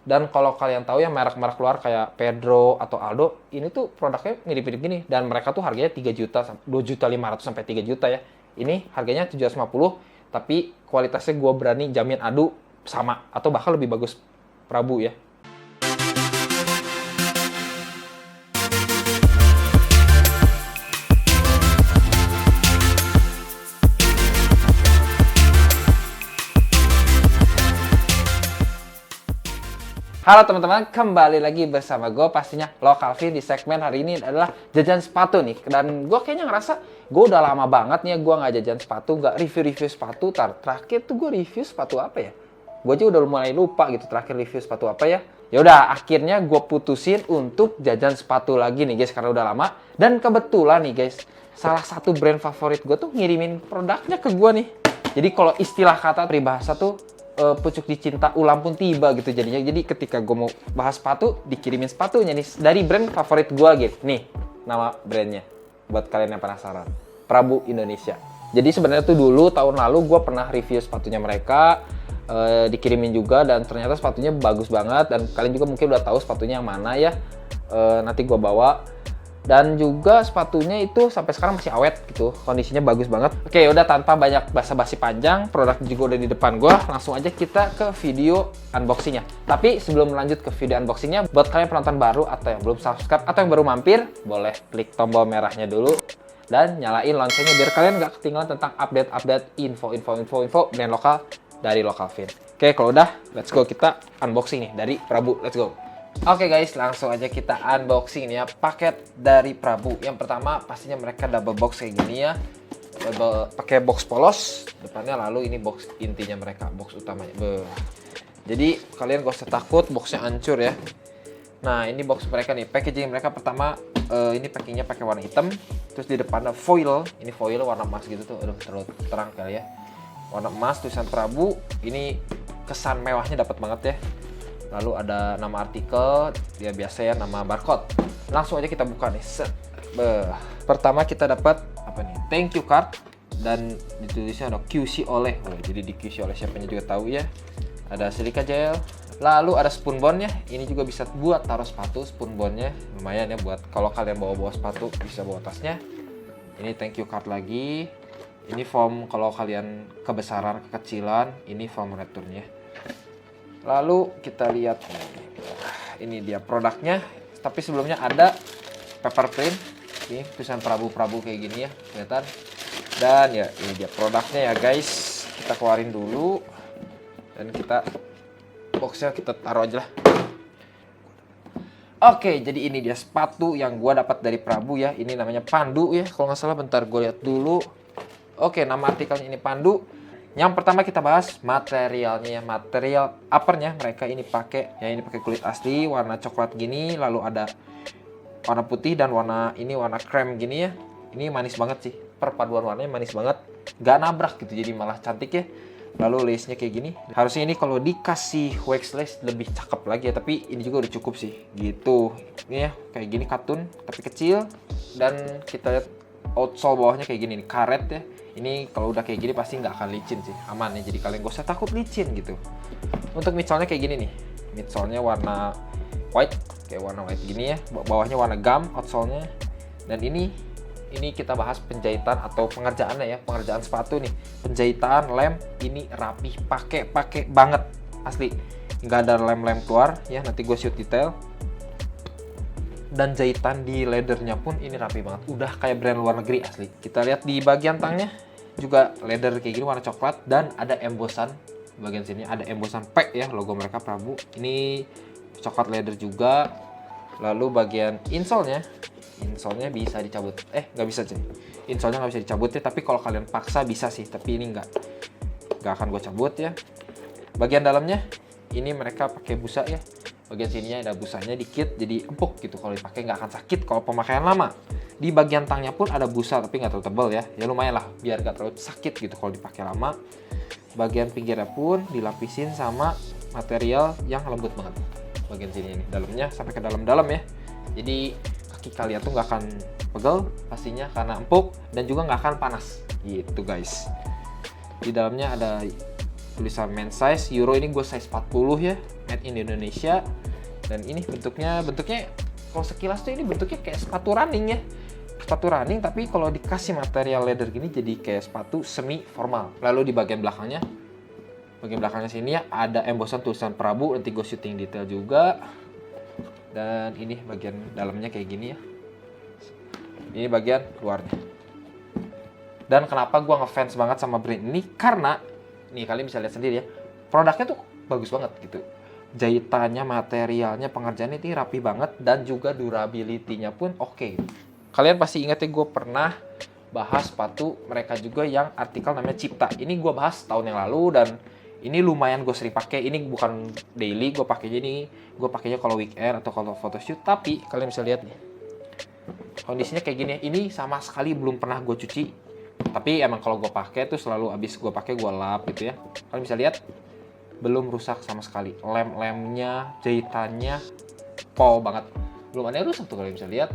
Dan kalau kalian tahu ya merek-merek luar kayak Pedro atau Aldo, ini tuh produknya mirip-mirip gini. Dan mereka tuh harganya 3 juta, 2.500.000 sampai 3 juta ya. Ini harganya 750, tapi kualitasnya gue berani jamin adu sama atau bahkan lebih bagus Prabu ya. Halo teman-teman, kembali lagi bersama gue pastinya Lokalvin. Di segmen hari ini adalah jajan sepatu nih. Dan gue kayaknya ngerasa gue udah lama banget nih gue nggak jajan sepatu, nggak review-review sepatu. Terakhir tuh gue review sepatu apa ya? Gue aja udah mulai lupa gitu terakhir review sepatu apa ya. Ya udah, akhirnya gue putusin untuk jajan sepatu lagi nih guys karena udah lama. Dan kebetulan nih guys, salah satu brand favorit gue tuh ngirimin produknya ke gue nih. Jadi kalau istilah kata peribahasa tuh pucuk dicinta ulang pun tiba gitu jadinya. Jadi ketika gue mau bahas sepatu, dikirimin sepatunya nih dari brand favorit gue gitu. Nih nama brandnya buat kalian yang penasaran, Prabu Indonesia. Jadi sebenarnya tuh dulu tahun lalu gue pernah review sepatunya mereka, dikirimin juga, dan ternyata sepatunya bagus banget. Dan kalian juga mungkin udah tahu sepatunya yang mana ya, nanti gue bawa. Dan juga sepatunya itu sampai sekarang masih awet gitu, kondisinya bagus banget. Oke, udah tanpa banyak basa-basi panjang, produk juga udah di depan gue. Langsung aja kita ke video unboxingnya. Tapi sebelum lanjut ke video unboxingnya, buat kalian penonton baru atau yang belum subscribe atau yang baru mampir, boleh klik tombol merahnya dulu dan nyalain loncengnya biar kalian nggak ketinggalan tentang update-update info brand lokal dari Lokalvin. Oke, kalau udah, let's go kita unboxing nih dari Prabu. Let's go. Oke guys, langsung aja kita unboxing nih ya paket dari Prabu. Yang pertama pastinya mereka double box kayak gini ya, pakai box polos depannya, lalu ini box intinya mereka, box utamanya. Jadi kalian gak usah takut boxnya hancur ya. Nah ini box mereka nih, packaging mereka pertama ini packingnya pakai warna hitam, terus di depannya foil, ini foil warna emas gitu tuh, aduh terlalu terang kali ya, warna emas tulisan Prabu. Ini kesan mewahnya dapat banget ya. Lalu ada nama artikel, ya biasa ya, nama barcode. Langsung aja kita buka nih. Pertama kita dapat apa nih? Thank you card, dan ditulisnya ada QC oleh. Jadi di QC oleh siapanya juga tahu ya. Ada silika gel. Lalu ada spoon bondnya. Ini juga bisa buat taruh sepatu, spoon bondnya lumayan ya buat kalau kalian bawa sepatu bisa bawa tasnya. Ini thank you card lagi. Ini form kalau kalian kebesaran, kekecilan, ini form returnnya. Lalu kita lihat ini dia produknya, tapi sebelumnya ada paper print, ini tulisan Prabu kayak gini ya, kelihatan. Dan ya ini dia produknya ya guys, kita keluarin dulu dan kita boxnya kita taruh aja lah. Oke, jadi ini dia sepatu yang gua dapat dari Prabu ya, ini namanya Pandu ya, kalau nggak salah. Bentar gue lihat dulu. Oke, nama artikelnya ini Pandu. Yang pertama kita bahas materialnya ya, material uppernya mereka ini pakai ya, ini pakai kulit asli warna coklat gini, lalu ada warna putih dan warna krem gini ya. Ini manis banget sih, perpaduan warnanya manis banget, gak nabrak gitu, jadi malah cantik ya. Lalu lace-nya kayak gini, harusnya ini kalau dikasih wax lace lebih cakep lagi ya, tapi ini juga udah cukup sih gitu. Ini ya kayak gini katun tapi kecil, dan kita lihat outsole bawahnya kayak gini nih, karet ya. Ini kalau udah kayak gini pasti nggak akan licin sih, aman ya, jadi kalian gak usah takut licin gitu. Untuk midsole-nya kayak gini nih, midsole-nya warna white, kayak warna white gini ya, bawahnya warna gum outsole-nya. Dan ini kita bahas penjahitan atau pengerjaannya ya, pengerjaan sepatu nih, penjahitan lem ini rapih, pakai banget asli, nggak ada lem keluar ya, nanti gue shoot detail. Dan jahitan di leathernya pun ini rapi banget, udah kayak brand luar negeri asli. Kita lihat di bagian tangnya juga leather kayak gini warna coklat, dan ada embosan bagian sini, ada embosan P ya, logo mereka Prabu. Ini coklat leather juga. Lalu bagian insole-nya bisa dicabut, nggak bisa sih, insole-nya nggak bisa dicabut ya, tapi kalau kalian paksa bisa sih, tapi ini nggak akan gue cabut ya. Bagian dalamnya ini mereka pakai busa ya, bagian sininya ada busanya dikit, jadi empuk gitu, kalau dipakai nggak akan sakit kalau pemakaian lama. Di bagian tangnya pun ada busa, tapi nggak terlalu tebal ya lumayan lah, biar nggak terlalu sakit gitu kalau dipakai lama. Bagian pinggirnya pun dilapisin sama material yang lembut banget, bagian sini nih, dalamnya sampai ke dalam ya, jadi kaki kalian tuh nggak akan pegel pastinya karena empuk, dan juga nggak akan panas gitu guys. Di dalamnya ada tulisan men's size, Euro, ini gue size 40 ya, made in Indonesia. Dan ini bentuknya kalau sekilas tuh ini bentuknya kayak sepatu running ya. Sepatu running, tapi kalau dikasih material leather gini jadi kayak sepatu semi formal. Lalu di bagian belakangnya sini ya ada embossan tulisan Prabu, nanti gue shooting detail juga. Dan ini bagian dalamnya kayak gini ya. Ini bagian luarnya. Dan kenapa gue ngefans banget sama brand ini? Karena nih kalian bisa lihat sendiri ya, produknya tuh bagus banget gitu. Jahitannya, materialnya, pengerjaannya ini rapi banget, dan juga durability-nya pun oke. Kalian pasti ingat ya, gue pernah bahas sepatu mereka juga yang artikel namanya Cipta. Ini gue bahas tahun yang lalu, dan ini lumayan gue sering pakai. Ini bukan daily gue pakainya, ini gue pakainya kalau weekend atau kalau photoshoot. Tapi kalian bisa lihat nih, kondisinya kayak gini. Ini sama sekali belum pernah gue cuci. Tapi emang kalau gue pakai tuh selalu abis gue pakai gue lap gitu ya. Kalian bisa lihat belum rusak sama sekali. Lem-lemnya, jahitannya, pol banget. Belum ada yang rusak tuh, kalian bisa lihat.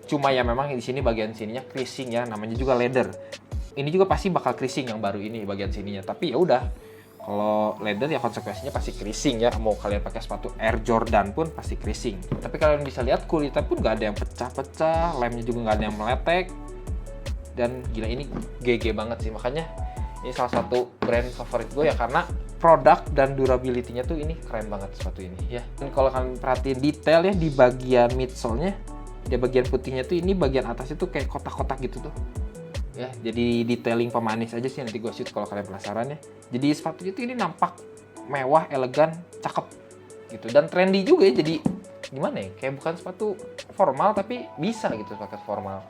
Cuma ya memang di sini bagian sininya creasing ya, namanya juga leather. Ini juga pasti bakal creasing yang baru ini bagian sininya. Tapi ya udah, kalau leather ya konsekuensinya pasti creasing ya. Mau kalian pakai sepatu Air Jordan pun pasti creasing. Tapi kalian bisa lihat kulitnya pun nggak ada yang pecah-pecah, lemnya juga nggak ada yang meletek. Dan gila, ini GG banget sih. Makanya ini salah satu brand favorit gue ya, karena produk dan durability-nya tuh ini keren banget sepatu ini ya. Dan kalau kalian perhatiin detail ya di bagian midsole-nya, di bagian putihnya tuh ini bagian atasnya tuh kayak kotak-kotak gitu tuh. Ya, jadi detailing pemanis aja sih, nanti gue shoot kalau kalian penasaran ya. Jadi sepatunya tuh ini nampak mewah, elegan, cakep gitu, dan trendy juga ya. Jadi gimana ya, kayak bukan sepatu formal tapi bisa gitu pakai formal.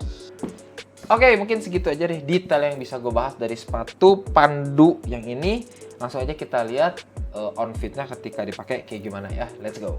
Oke, mungkin segitu aja deh detail yang bisa gue bahas dari sepatu Pandu yang ini. Langsung aja kita lihat on fitnya ketika dipakai kayak gimana ya. Let's go.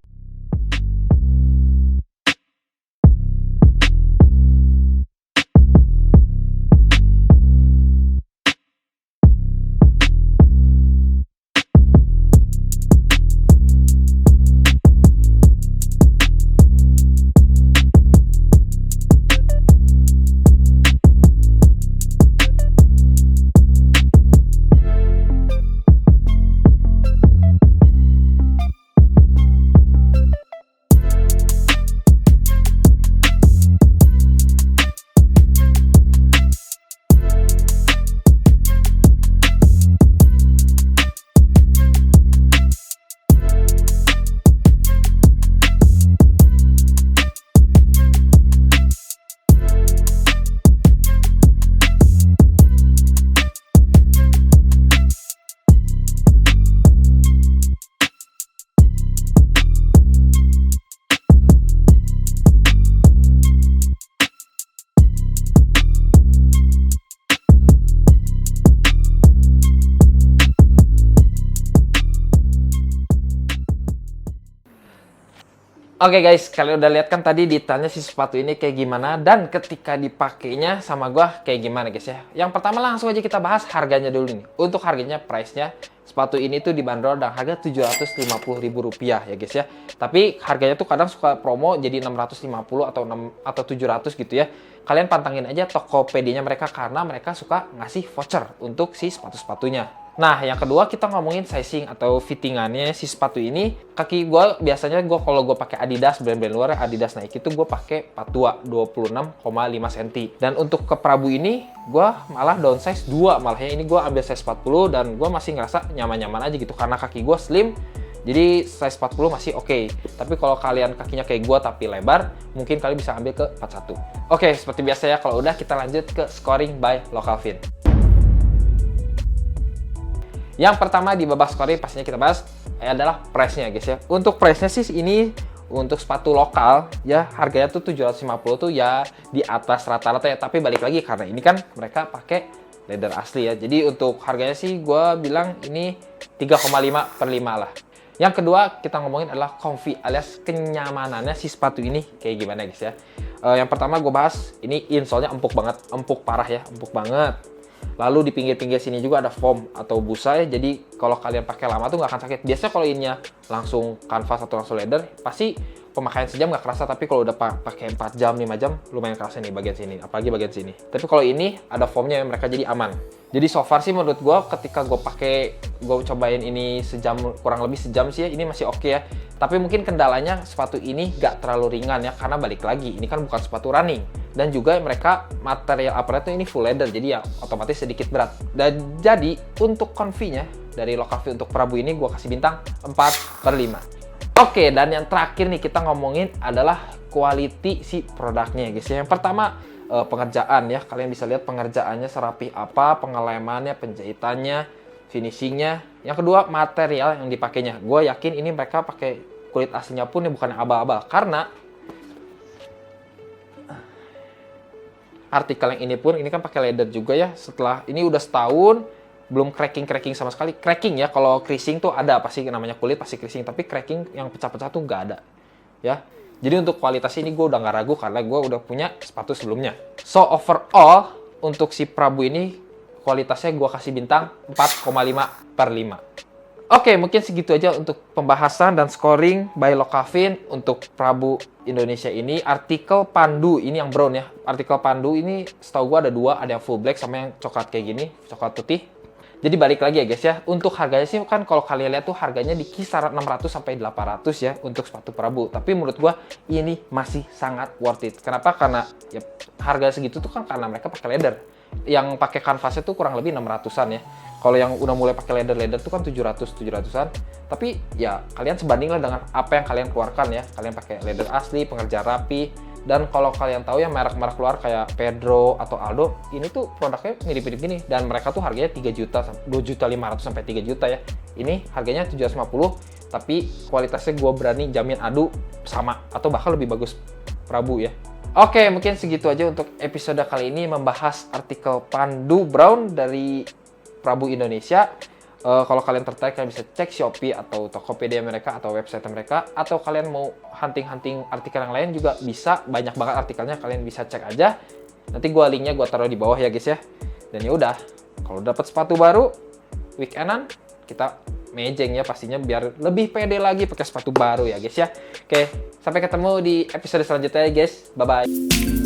Oke guys, kalian udah lihat kan tadi detailnya si sepatu ini kayak gimana, dan ketika dipakainya sama gua kayak gimana guys ya. Yang pertama langsung aja kita bahas harganya dulu nih. Untuk harganya, price-nya, sepatu ini tuh dibanderol dengan harga Rp750.000 ya guys ya. Tapi harganya tuh kadang suka promo jadi 650 atau 700 gitu ya. Kalian pantangin aja Tokopedia-nya mereka, karena mereka suka ngasih voucher untuk si sepatu-sepatunya. Nah, yang kedua kita ngomongin sizing atau fittingannya si sepatu ini. Kaki gue biasanya kalau gue pakai Adidas, brand-brand luar Adidas Nike itu gue pakai 42 26,5 cm. Dan untuk ke Prabu ini gue malah downsize 2 malahnya. Ini gue ambil size 40 dan gue masih ngerasa nyaman-nyaman aja gitu karena kaki gue slim. Jadi size 40 masih oke. Tapi kalau kalian kakinya kayak gue tapi lebar, mungkin kalian bisa ambil ke 41. Oke, seperti biasa ya, kalau udah kita lanjut ke scoring by Localfin. Yang pertama di babak scoring pastinya kita bahas adalah price-nya guys ya. Untuk price-nya sih ini untuk sepatu lokal ya harganya tuh 750 tuh ya di atas rata-rata ya. Tapi balik lagi karena ini kan mereka pakai leather asli ya. Jadi untuk harganya sih gue bilang ini 3,5 per 5 lah. Yang kedua kita ngomongin adalah comfy alias kenyamanannya si sepatu ini kayak gimana guys ya. Yang pertama gue bahas ini insole-nya empuk banget, empuk parah ya, empuk banget. Lalu di pinggir-pinggir sini juga ada foam atau busa ya. Jadi kalau kalian pakai lama tuh nggak akan sakit. Biasanya kalau ininya langsung kanvas atau langsung leather, pasti pemakaian sejam nggak kerasa, tapi kalau udah pakai 4 jam, 5 jam, lumayan kerasa nih bagian sini, apalagi bagian sini. Tapi kalau ini ada foamnya, mereka jadi aman. Jadi so far sih menurut gue, ketika gue cobain ini sejam, kurang lebih sejam sih ya, ini masih oke ya. Tapi mungkin kendalanya sepatu ini nggak terlalu ringan ya, karena balik lagi, ini kan bukan sepatu running. Dan juga mereka material apparel ini full leather, jadi ya otomatis sedikit berat. Dan jadi untuk comfy-nya dari Localfit untuk Prabu ini gue kasih bintang 4/5. Oke, dan yang terakhir nih kita ngomongin adalah quality si produknya guys. Yang pertama pengerjaan ya, kalian bisa lihat pengerjaannya serapih apa, pengelemannya, penjahitannya, finishingnya. Yang kedua material yang dipakainya. Gue yakin ini mereka pakai kulit aslinya pun ya, bukan abal-abal, karena artikel yang ini pun ini kan pakai leather juga ya. Setelah ini udah setahun belum cracking sama sekali. Cracking ya, kalau creasing tuh ada, pasti namanya kulit pasti creasing, tapi cracking yang pecah-pecah tuh nggak ada ya. Jadi untuk kualitas ini gue udah nggak ragu karena gue udah punya sepatu sebelumnya. So overall untuk si Prabu ini kualitasnya gue kasih bintang 4,5/5. Oke, mungkin segitu aja untuk pembahasan dan scoring by Localfit untuk Prabu Indonesia ini. Artikel pandu ini yang brown ya. Artikel pandu ini setahu gue ada 2, ada yang full black sama yang coklat kayak gini, coklat putih. Jadi balik lagi ya guys ya, untuk harganya sih kan kalau kalian lihat tuh harganya di kisaran 600 sampai 800 ya untuk sepatu Prabu. Tapi menurut gua ini masih sangat worth it. Kenapa? Karena ya harga segitu tuh kan karena mereka pakai leather. Yang pakai kanvasnya tuh kurang lebih 600-an ya. Kalau yang udah mulai pakai leather tuh kan 700-700-an. Tapi ya kalian sebanding lah dengan apa yang kalian keluarkan ya. Kalian pakai leather asli, pengerjaan rapi. Dan kalau kalian tahu ya merek-merek luar kayak Pedro atau Aldo, ini tuh produknya mirip-mirip gini. Dan mereka tuh harganya 3 juta, 2.500.000 sampai 3 juta ya. Ini harganya 750, tapi kualitasnya gue berani jamin adu sama atau bahkan lebih bagus Prabu ya. Oke, mungkin segitu aja untuk episode kali ini membahas artikel pandu brown dari Prabu Indonesia. Kalau kalian tertarik, kalian bisa cek Shopee atau Tokopedia mereka atau website mereka, atau kalian mau hunting artikel yang lain juga bisa, banyak banget artikelnya, kalian bisa cek aja. Nanti linknya gue taruh di bawah ya guys ya. Dan ya udah, kalau dapat sepatu baru weekendan kita mejeng ya pastinya, biar lebih pede lagi pakai sepatu baru ya guys ya. Oke, sampai ketemu di episode selanjutnya ya guys. Bye bye.